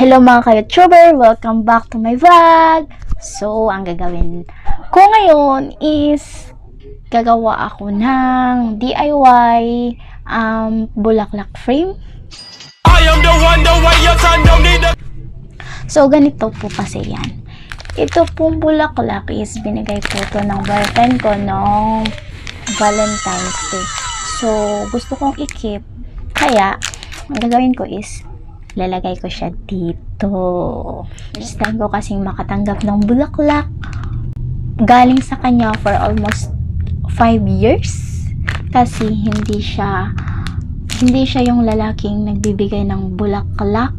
Hello mga ka-YouTuber! Welcome back to my vlog! So, ang gagawin ko ngayon is gagawa ako ng DIY bulaklak frame. So, ganito po kasi yan. Ito pong bulaklak is binigay po ito ng boyfriend ko noong Valentine's Day. So, gusto kong i-keep. Kaya, ang gagawin ko is lalagay ko siya dito. First time ko kasing makatanggap ng bulaklak galing sa kanya for almost 5 years kasi hindi siya yung lalaking nagbibigay ng bulaklak,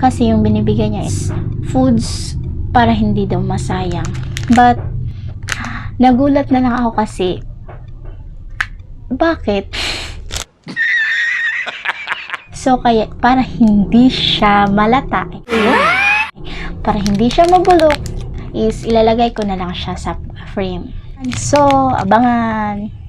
kasi yung binibigay niya is foods para hindi daw masayang. But nagulat na lang ako kasi bakit? So, kaya, para hindi siya malata, para hindi siya mabulok, is ilalagay ko na lang siya sa frame. So, abangan!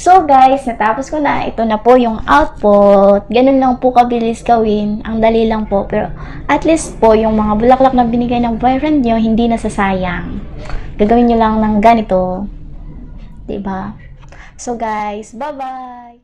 So guys, natapos ko na. Ito na po yung output. Ganun lang po kabilis gawin. Ang dali lang po. Pero at least po, yung mga bulaklak na binigay ng boyfriend nyo, hindi nasasayang. Gagawin nyo lang ng ganito. Diba? So guys, bye-bye!